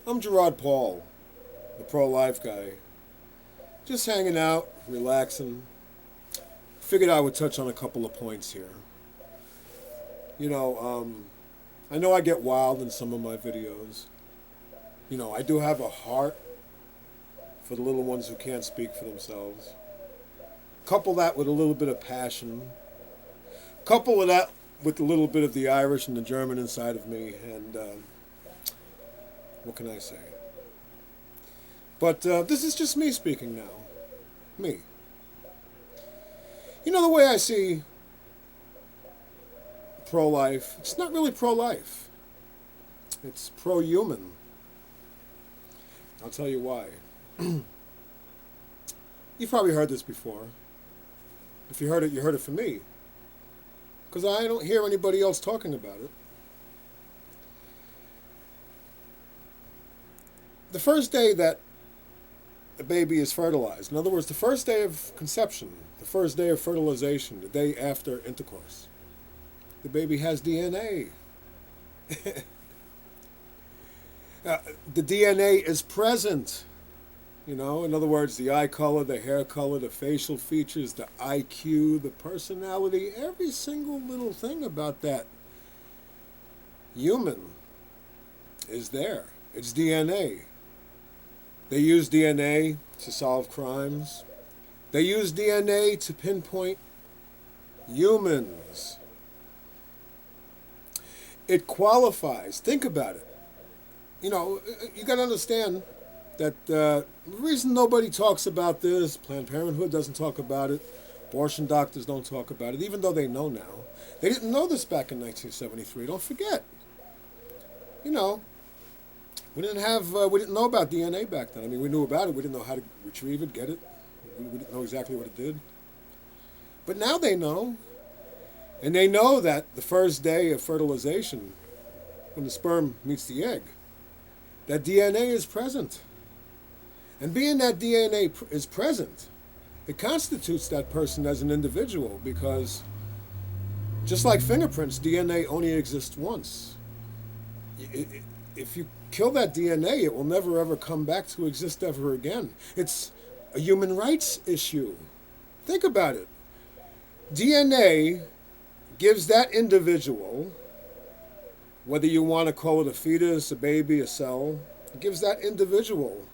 I'm Gerard Paul, the pro-life guy. Just hanging out, relaxing. Figured I would touch on a couple of points here. You know, I know I get wild in some of my videos. I do have a heart for the little ones who can't speak for themselves. Couple that with a little bit of passion. Couple of that with a little bit of the Irish and the German inside of me. And what can I say? But this is just me speaking now. Me. The way I see pro-life, it's not really pro-life. It's pro-human. I'll tell you why. You've probably heard this before. If you heard it, you heard it from me. Because I don't hear anybody else talking about it. The first day that a baby is fertilized, in other words, the first day of conception, the first day of fertilization, the day after intercourse, the baby has DNA. The DNA is present. In other words, the eye color, the hair color, the facial features, the IQ, the personality, every single little thing about that human is there. It's DNA. They use DNA to solve crimes. They use DNA to pinpoint humans. It qualifies. Think about it. You got to understand that the reason nobody talks about this, Planned Parenthood doesn't talk about it, abortion doctors don't talk about it, even though they know now. They didn't know this back in 1973. Don't forget. We didn't know about DNA back then. I mean, we knew about it. We didn't know how to retrieve it, get it. We didn't know exactly what it did. But now they know. And they know that the first day of fertilization, when the sperm meets the egg, that DNA is present. And being that DNA is present, it constitutes that person as an individual because just like fingerprints, DNA only exists once. If you kill that DNA, it will never ever come back to exist ever again. It's a human rights issue. Think about it. DNA gives that individual, whether you want to call it a fetus, a baby, a cell, it gives that individual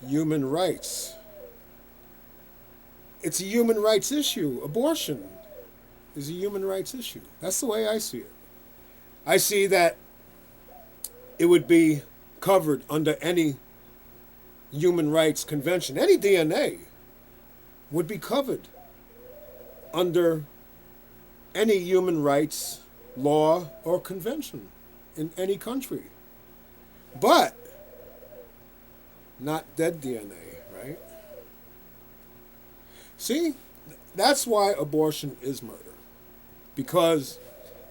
human rights. It's a human rights issue. Abortion is a human rights issue. That's the way I see it. I see that it would be covered under any human rights convention. Any DNA would be covered under any human rights law or convention in any country. But not dead DNA, right? See, that's why abortion is murder. Because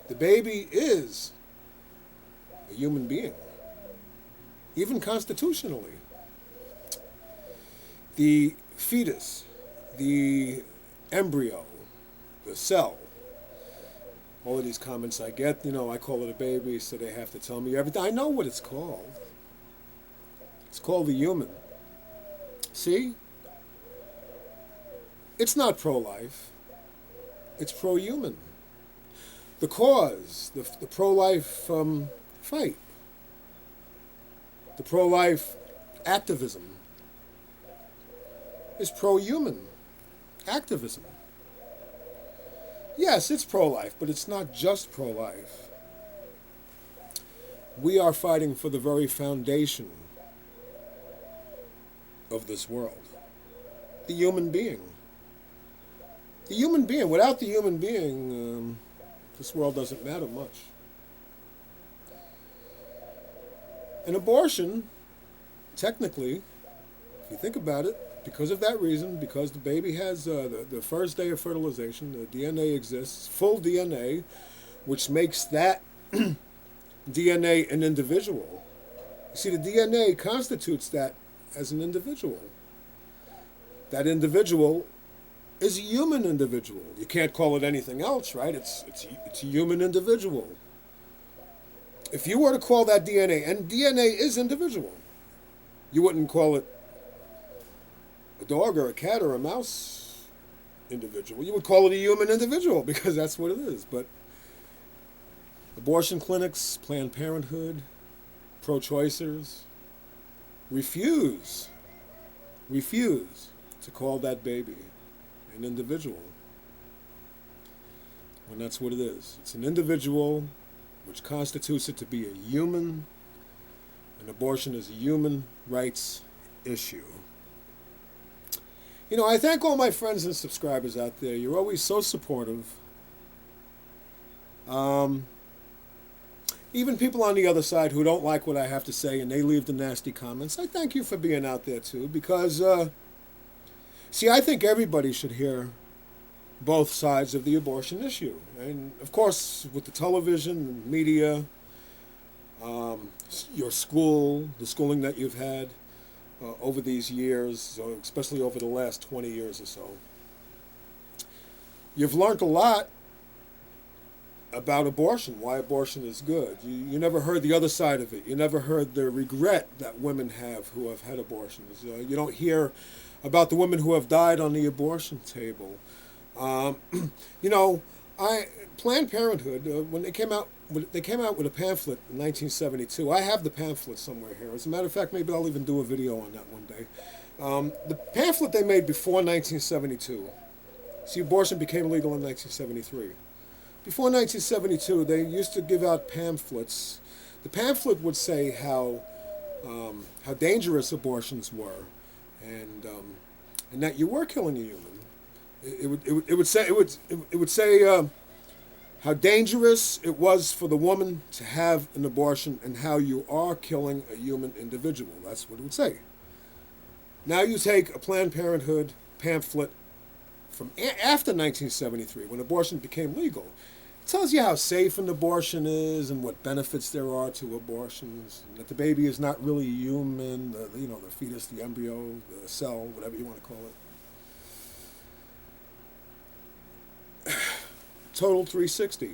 the baby is a human being, even constitutionally. The fetus, the embryo, the cell, all of these comments I get, I call it a baby, so they have to tell me everything. I know what it's called. It's called the human. See? It's not pro-life. It's pro-human. The cause, the pro-life fight, the pro-life activism is pro-human activism. Yes, it's pro-life, but it's not just pro-life. We are fighting for the very foundation of this world. The human being. The human being. Without the human being, this world doesn't matter much. An abortion, technically, if you think about it, because of that reason, because the baby has the first day of fertilization, the DNA exists, full DNA, which makes that DNA an individual. You see, the DNA constitutes that as an individual. That individual is a human individual. You can't call it anything else, right? It's a human individual. If you were to call that DNA, and DNA is individual, you wouldn't call it a dog or a cat or a mouse individual. You would call it a human individual because that's what it is. But abortion clinics, Planned Parenthood, pro-choicers refuse to call that baby an individual when that's what it is. It's an individual, which constitutes it to be a human, and abortion is a human rights issue. You know, I thank all my friends and subscribers out there. You're always so supportive. Even people on the other side who don't like what I have to say and they leave the nasty comments, I thank you for being out there too, because, see, I think everybody should hear both sides of the abortion issue. And, of course, with the television and media, your school, the schooling that you've had over these years, especially over the last 20 years or so, you've learned a lot about abortion, why abortion is good. You never heard the other side of it. You never heard the regret that women have who have had abortions. You don't hear about the women who have died on the abortion table. You know, Planned Parenthood, when they came out with a pamphlet in 1972. I have the pamphlet somewhere here. As a matter of fact, maybe I'll even do a video on that one day. The pamphlet they made before 1972. See, abortion became legal in 1973. Before 1972, they used to give out pamphlets. The pamphlet would say how dangerous abortions were, and that you were killing a human. It would say how dangerous it was for the woman to have an abortion and how you are killing a human individual. That's what it would say. Now you take a Planned Parenthood pamphlet from after 1973, when abortion became legal. It tells you how safe an abortion is and what benefits there are to abortions, and that the baby is not really human, the fetus, the embryo, the cell, whatever you want to call it. Total 360.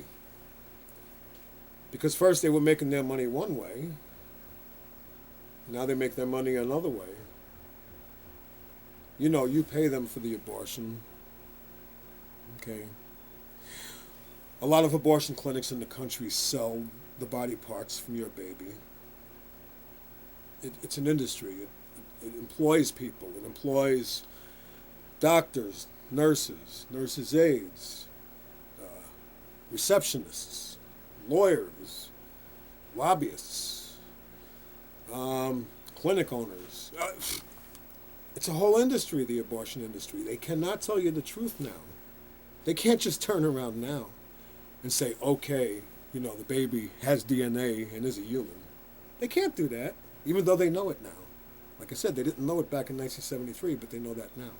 Because first they were making their money one way, now they make their money another way. You know, you pay them for the abortion. Okay. A lot of abortion clinics in the country sell the body parts from your baby. It's an industry. It employs people. It employs doctors, nurses' aides, receptionists, lawyers, lobbyists, clinic owners. It's a whole industry, the abortion industry. They cannot tell you the truth now. They can't just turn around now and say, okay, the baby has DNA and is a human. They can't do that, even though they know it now. Like I said, they didn't know it back in 1973, but they know that now.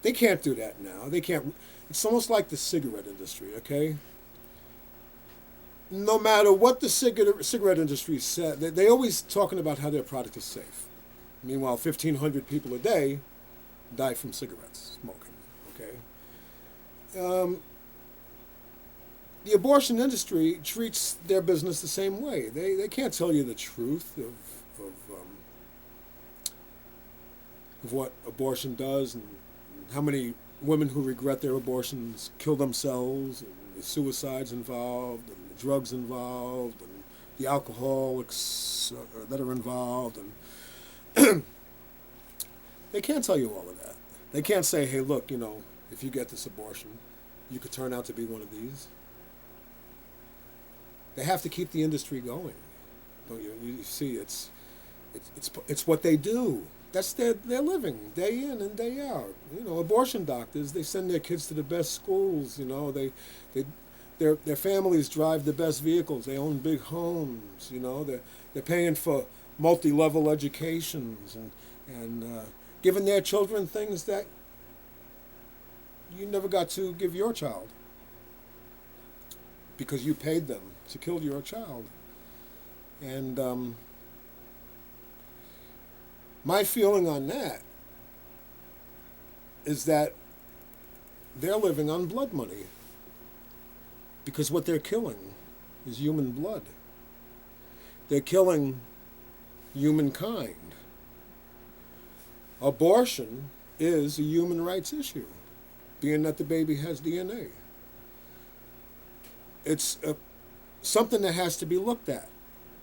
They can't do that now. They can't. It's almost like the cigarette industry, okay? No matter what the cigarette industry said, they're always talking about how their product is safe. Meanwhile, 1,500 people a day die from cigarettes smoking, okay? The abortion industry treats their business the same way. They can't tell you the truth of what abortion does and how many women who regret their abortions kill themselves, and the suicides involved, and the drugs involved, and the alcoholics that are involved, and they can't tell you all of that. They can't say, hey, look, if you get this abortion, you could turn out to be one of these. They have to keep the industry going. Don't you? You see, it's what they do. That's their living, day in and day out. Abortion doctors, they send their kids to the best schools. Their families drive the best vehicles. They own big homes. They're paying for multi-level educations and giving their children things that you never got to give your child because you paid them to kill your child. And my feeling on that is that they're living on blood money, because what they're killing is human blood. they're killing humankind. Abortion is a human rights issue, being that the baby has DNA. It's something that has to be looked at.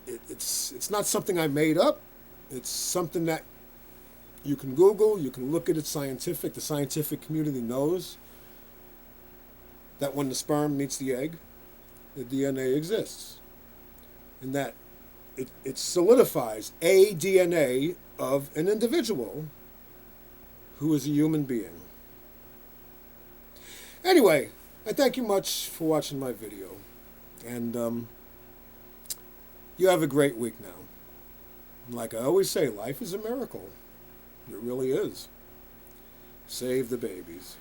It's not something I made up. It's something that you can Google, you can look at it scientific. The scientific community knows that when the sperm meets the egg, the DNA exists. And that it solidifies a DNA of an individual who is a human being. Anyway, I thank you much for watching my video. And you have a great week now. Like I always say, life is a miracle. It really is. Save the babies.